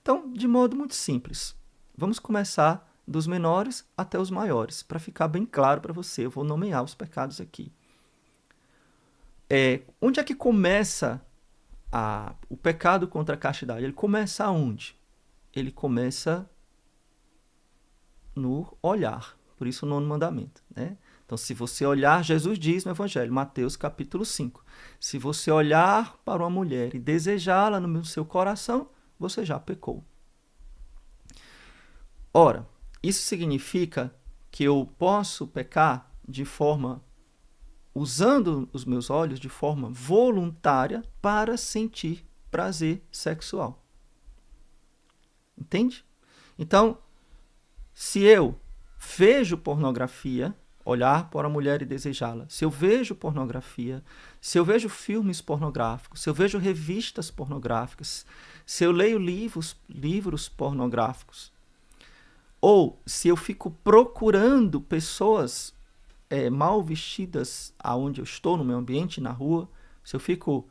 Então, de modo muito simples, vamos começar dos menores até os maiores, para ficar bem claro para você. Eu vou nomear os pecados aqui. Onde é que começa o pecado contra a castidade? Ele começa aonde? Ele começa no olhar. Por isso o nono mandamento, né? Então, se você olhar, Jesus diz no Evangelho, Mateus capítulo 5, se você olhar para uma mulher e desejá-la no seu coração, você já pecou. Ora, isso significa que eu posso pecar de forma, usando os meus olhos de forma voluntária para sentir prazer sexual. Entende? Então, se eu vejo pornografia, olhar para a mulher e desejá-la, se eu vejo pornografia, se eu vejo filmes pornográficos, se eu vejo revistas pornográficas, se eu leio livros pornográficos, ou se eu fico procurando pessoas mal vestidas aonde eu estou, no meu ambiente, na rua, se eu fico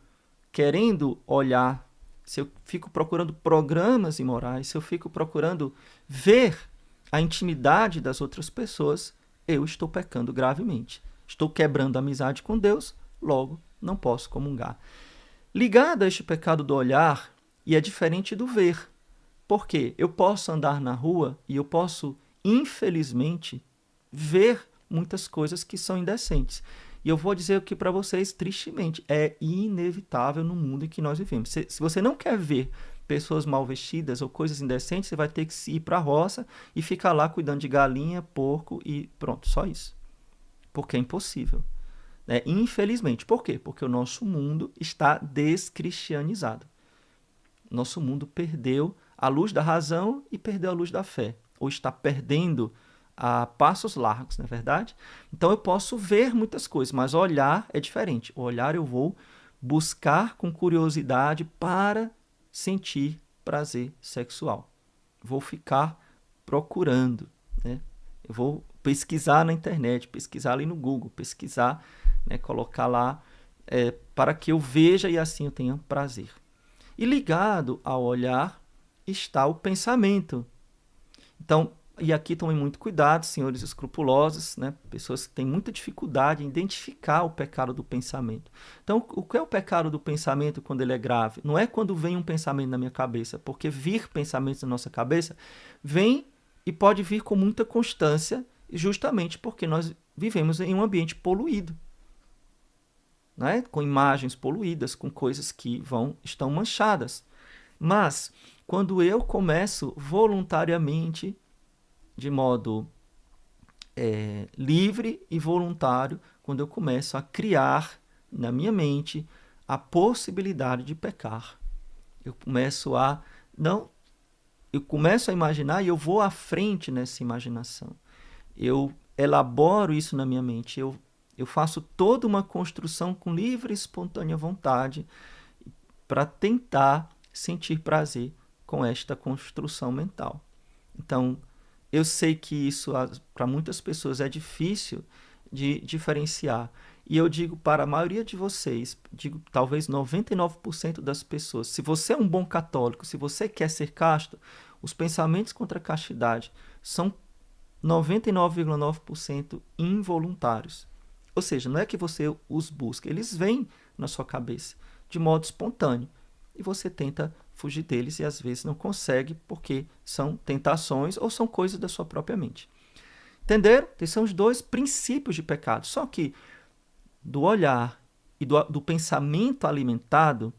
querendo olhar, se eu fico procurando programas imorais, se eu fico procurando ver a intimidade das outras pessoas, eu estou pecando gravemente. Estou quebrando a amizade com Deus, logo não posso comungar. Ligado a este pecado do olhar, e é diferente do ver. Por quê? Eu posso andar na rua e eu posso, infelizmente, ver muitas coisas que são indecentes. E eu vou dizer aqui para vocês, tristemente, é inevitável no mundo em que nós vivemos. Se você não quer ver pessoas mal vestidas ou coisas indecentes, você vai ter que ir para a roça e ficar lá cuidando de galinha, porco e pronto, só isso. Porque é impossível. Infelizmente. Por quê? Porque o nosso mundo está descristianizado. Nosso mundo perdeu a luz da razão e perdeu a luz da fé. Ou está perdendo a passos largos, não é verdade? Então eu posso ver muitas coisas, mas olhar é diferente. O olhar eu vou buscar com curiosidade para sentir prazer sexual. Vou ficar procurando, né? Eu vou pesquisar na internet, pesquisar ali no Google, pesquisar, né? Colocar lá para que eu veja e assim eu tenha prazer. E ligado ao olhar está o pensamento. Então, e aqui tomem muito cuidado, senhores escrupulosos, né? Pessoas que têm muita dificuldade em identificar o pecado do pensamento. Então, o que é o pecado do pensamento quando ele é grave? Não é quando vem um pensamento na minha cabeça, porque vir pensamentos na nossa cabeça vem e pode vir com muita constância, justamente porque nós vivemos em um ambiente poluído, né? Com imagens poluídas, com coisas que estão manchadas. Mas, quando eu começo voluntariamente, de modo livre e voluntário, quando eu começo a criar na minha mente a possibilidade de pecar. Eu começo a imaginar e eu vou à frente nessa imaginação. Eu elaboro isso na minha mente. Eu faço toda uma construção com livre e espontânea vontade para tentar sentir prazer com esta construção mental. Então, eu sei que isso para muitas pessoas é difícil de diferenciar. E eu digo para a maioria de vocês, digo talvez 99% das pessoas, se você é um bom católico, se você quer ser casto, os pensamentos contra a castidade são 99,9% involuntários. Ou seja, não é que você os busca, eles vêm na sua cabeça de modo espontâneo. E você tenta fugir deles e às vezes não consegue porque são tentações ou são coisas da sua própria mente. Entenderam? Esses são os dois princípios de pecado. Só que do olhar e do pensamento alimentado,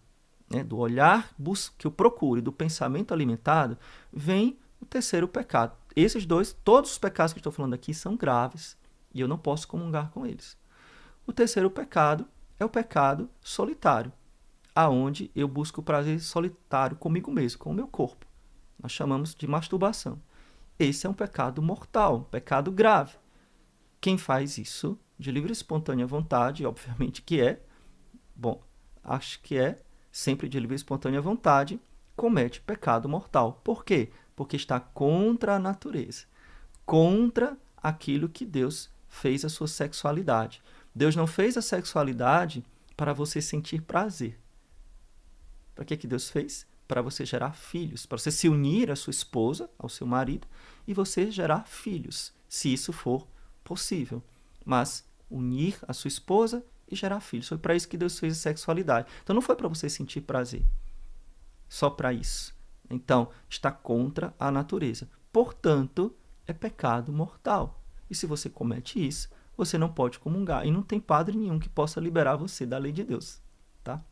né, do olhar que eu procuro e do pensamento alimentado, vem o terceiro pecado. Esses dois, todos os pecados que eu estou falando aqui são graves e eu não posso comungar com eles. O terceiro pecado é o pecado solitário, aonde eu busco o prazer solitário comigo mesmo, com o meu corpo. Nós chamamos de masturbação. Esse é um pecado mortal, um pecado grave. Quem faz isso de livre e espontânea vontade, obviamente que acho que é sempre de livre e espontânea vontade, comete pecado mortal. Por quê? Porque está contra a natureza, contra aquilo que Deus fez a sua sexualidade. Deus não fez a sexualidade para você sentir prazer. Para que Deus fez? para você gerar filhos, para você se unir à sua esposa, ao seu marido, e você gerar filhos, se isso for possível. Mas unir a sua esposa e gerar filhos. Foi para isso que Deus fez a sexualidade. Então não foi para você sentir prazer. Só para isso. Então, está contra a natureza. Portanto, é pecado mortal. E se você comete isso, você não pode comungar. E não tem padre nenhum que possa liberar você da lei de Deus. Tá?